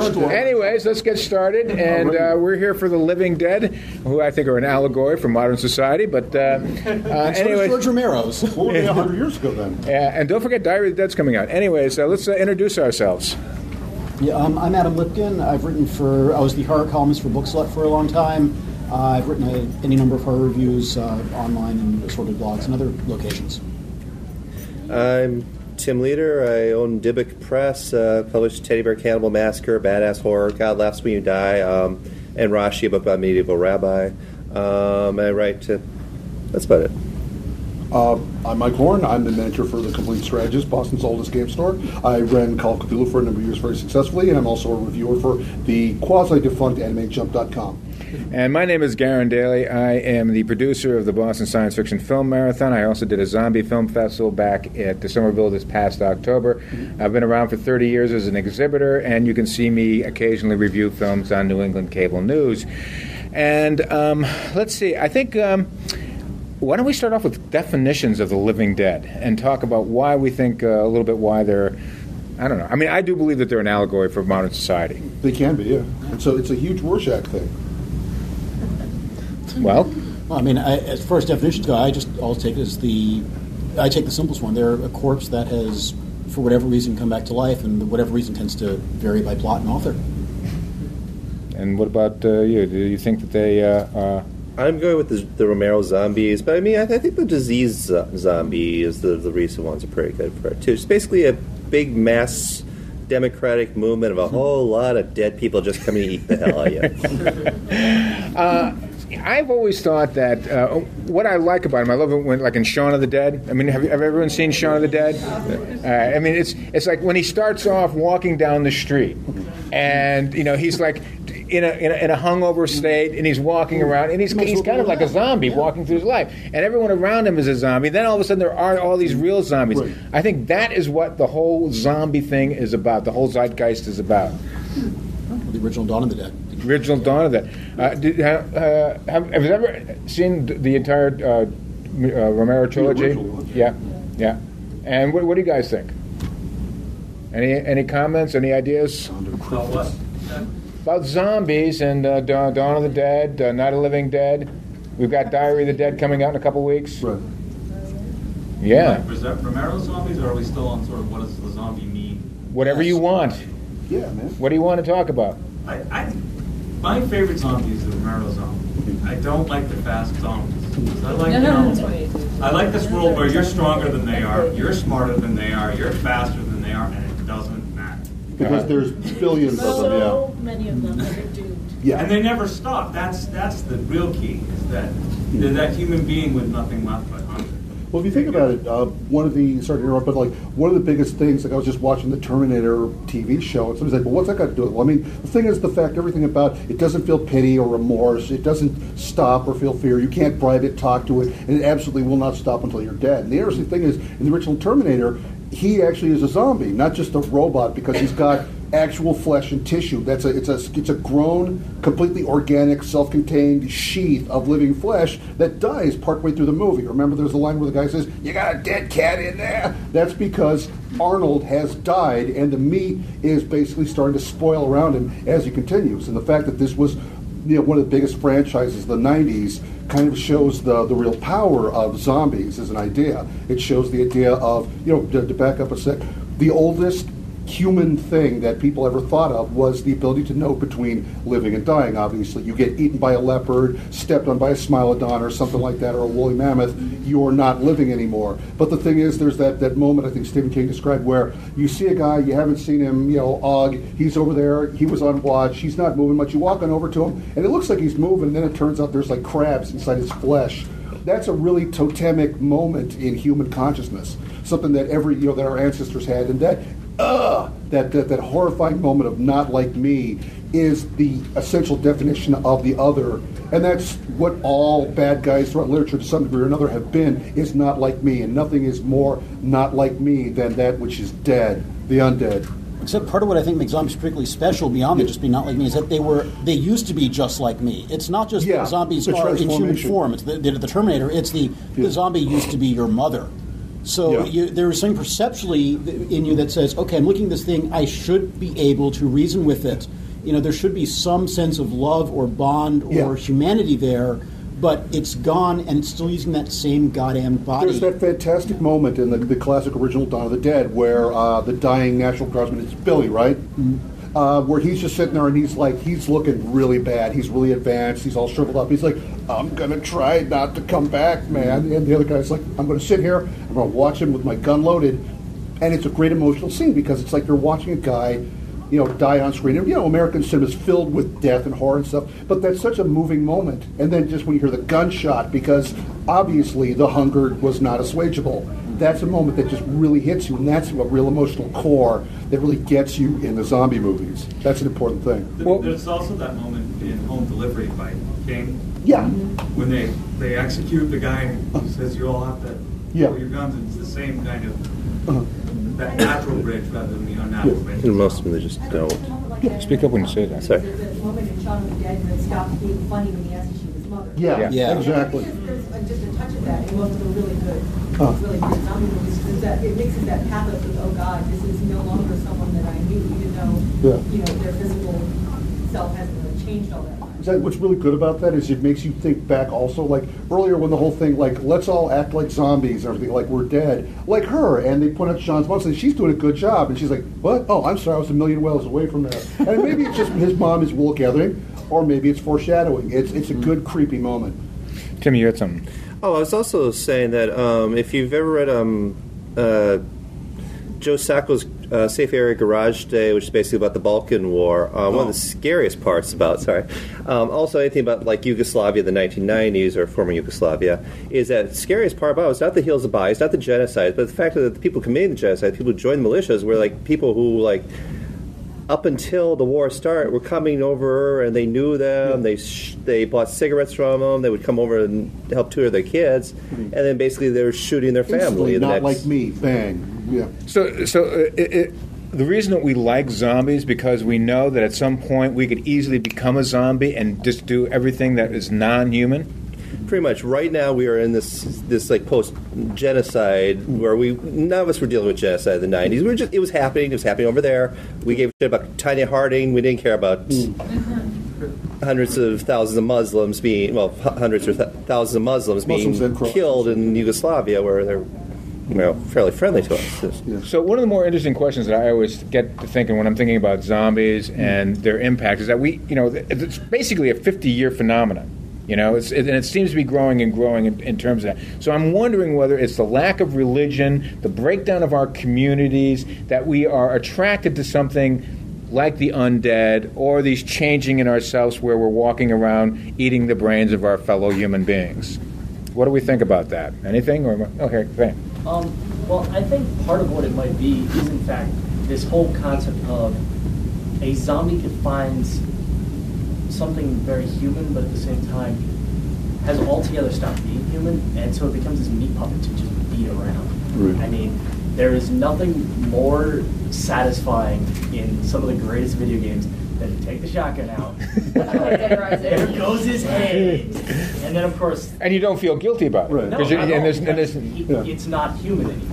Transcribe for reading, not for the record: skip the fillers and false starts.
Anyways, let's get started. And we're here for the Living Dead, who I think are an allegory for modern society. But anyways, George Romero's. What were they 100 years ago then? And don't forget, Diary of the Dead's coming out. Anyways, let's introduce ourselves. Yeah, I'm Adam Lipkin. I was the horror columnist for Bookslut for a long time. I've written any number of horror reviews online and assorted blogs and other locations. I'm Tim Lieder. I own Dybbuk Press, published Teddy Bear Cannibal Massacre, Badass Horror, God Laughs When You Die, and Rashi, a book about medieval rabbi. I write that's about it. I'm Mike Horne. I'm the manager for The Complete Strategist, Boston's oldest game store. I ran Call of Cthulhu for a number of years very successfully, and I'm also a reviewer for the quasi-defunct AnimeJump.com. And my name is Garen Daly. I am the producer of the Boston Science Fiction Film Marathon. I also did a zombie film festival back at Somerville this past October. I've been around for 30 years as an exhibitor, and you can see me occasionally review films on New England Cable News. And let's see, I think... why don't we start off with definitions of the living dead and talk about why we think a little bit why they're, I don't know. I mean, I do believe that they're an allegory for modern society. They can be, yeah. And so it's a huge Rorschach thing. Well, I mean, as far as definitions go, I'll take it as I take the simplest one. They're a corpse that has, for whatever reason, come back to life, and whatever reason tends to vary by plot and author. And what about you? Do you think that they I'm going with the Romero zombies, but I mean, I think the disease zombie is the recent ones are pretty good for it, too. It's basically a big mass democratic movement of a whole lot of dead people just coming to eat the hell out of you. I've always thought that what I like about him, I love it when, like in Shaun of the Dead. I mean, have everyone seen Shaun of the Dead? I mean, it's like when he starts off walking down the street, and he's like in a hungover state, and he's walking around, and he's kind of like a zombie walking through his life, and everyone around him is a zombie. Then all of a sudden, there are all these real zombies. Right. I think that is what the whole zombie thing is about. The whole zeitgeist is about. The original Dawn of the Dead. Original Dawn of the Dead. Have you ever seen the entire Romero trilogy? Yeah. And what do you guys think? Any comments? Any ideas? About what? About zombies and Dawn of the Dead, Night of the Living Dead. We've got Diary of the Dead coming out in a couple weeks. Right. Yeah. Is that Romero zombies, or are we still on sort of what does the zombie mean? Whatever you want. Yeah, man. What do you want to talk about? My favorite zombie is the Romero zombie. I don't like the fast zombies. I like, I like this world where you're stronger than they are, you're smarter than they are, you're faster than they are, and it doesn't matter. Because there's billions of them, yeah. So many of them that are doomed. Yeah. And they never stop. That's the real key, is that they're that human being with nothing left but hunger. Well, if you think about it, sorry to interrupt, but one of the biggest things, like I was just watching the Terminator TV show, and somebody's like, well, what's that got to do with it? Well, I mean, the thing is the fact, everything about it doesn't feel pity or remorse, it doesn't stop or feel fear, you can't bribe it, talk to it, and it absolutely will not stop until you're dead. And the interesting thing is, in the original Terminator, he actually is a zombie, not just a robot, because he's got actual flesh and tissue. It's a grown, completely organic, self-contained sheath of living flesh that dies partway through the movie. Remember, there's a line where the guy says, "You got a dead cat in there." That's because Arnold has died, and the meat is basically starting to spoil around him as he continues. And the fact that this was, one of the biggest franchises of the '90s kind of shows the real power of zombies as an idea. It shows the idea of, to back up a sec, the oldest human thing that people ever thought of was the ability to know between living and dying. Obviously, you get eaten by a leopard, stepped on by a smilodon or something like that, or a woolly mammoth, you're not living anymore. But the thing is, there's that moment I think Stephen King described where you see a guy, you haven't seen him, Og, he's over there, he was on watch, he's not moving much, you walk on over to him, and it looks like he's moving, and then it turns out there's like crabs inside his flesh. That's a really totemic moment in human consciousness, something that that our ancestors had, and that horrifying moment of not like me is the essential definition of the other, and that's what all bad guys throughout literature to some degree or another have been, is not like me, and nothing is more not like me than that which is dead, the undead. Except part of what I think makes zombies particularly special beyond it just being not like me is that they used to be just like me. It's not just that zombies are in human form. It's the Terminator. It's the zombie used to be your mother. So there is something perceptually in you that says, okay, I'm looking at this thing, I should be able to reason with it. There should be some sense of love or bond or humanity there, but it's gone and it's still using that same goddamn body. There's that fantastic moment in the classic original Dawn of the Dead where the dying National Guardsman, it's Billy, right? Mm-hmm. Where he's just sitting there and he's looking really bad. He's really advanced. He's all shriveled up. He's like, I'm going to try not to come back, man. And the other guy's like, I'm going to sit here. I'm going to watch him with my gun loaded. And it's a great emotional scene because it's like you're watching a guy die on screen. And, American cinema is filled with death and horror and stuff, but that's such a moving moment. And then just when you hear the gunshot, because obviously the hunger was not assuageable, that's a moment that just really hits you, and that's a real emotional core that really gets you in the zombie movies. That's an important thing. Well, there's also that moment in Home Delivery by King. Yeah. When they execute the guy and he says, you all have to pull your guns, and it's the same kind of... that natural bridge rather than the unnatural bridge. And most of them, they just don't. Speak up when you say that. Sorry. There's a moment in Shaun of the Dead when it stops being funny when he has to shoot his mother. Yeah. Exactly. There's just a touch of that in most of the really good zombie movies. It mixes that pathos with, oh God, this is no longer someone that I knew, even though their physical self hasn't really changed all that much. What's really good about that is it makes you think back also, like earlier when the whole thing, like, let's all act like zombies and everything, like we're dead, like her, and they point out Sean's mom and she's doing a good job, and she's like, what? Oh, I'm sorry, I was a million miles away from that. And maybe it's just his mom is wool gathering, or maybe it's foreshadowing. It's a good, creepy moment. Tim, you had something. Oh, I was also saying that if you've ever read Joe Sacco's Safe Area Garage Day, which is basically about the Balkan War, one of the scariest parts about, also anything about like Yugoslavia, the 1990s, or former Yugoslavia, is that the scariest part about it was not the heels of bodies, not the genocide, but the fact that the people committing the genocide, people who joined the militias, were like people who, like, up until the war started, were coming over and they knew them. They bought cigarettes from them. They would come over and help tutor their kids, and then basically they were shooting their family. Not like me, bang. Yeah. So the reason that we like zombies because we know that at some point we could easily become a zombie and just do everything that is non-human. Pretty much. Right now, we are in this like post-genocide where none of us were dealing with genocide in the 90s. It was happening. It was happening over there. We gave a shit about Tanya Harding. We didn't care about hundreds of thousands of Muslims being killed in Yugoslavia, where they're fairly friendly to us. Yeah. So one of the more interesting questions that I always get to thinking when I'm thinking about zombies and their impact is that it's basically a 50-year phenomenon. And it seems to be growing and growing in terms of that. So I'm wondering whether it's the lack of religion, the breakdown of our communities, that we are attracted to something like the undead, or these changing in ourselves where we're walking around eating the brains of our fellow human beings. What do we think about that? Anything? Okay, thanks. Well, I think part of what it might be is, in fact, this whole concept of a zombie could find something very human, but at the same time has altogether stopped being human, and so it becomes this meat puppet to just beat around. Right. I mean, there is nothing more satisfying in some of the greatest video games than to take the shotgun out. There goes his head, and then of course. And you don't feel guilty about it, right? No, it's not human anymore.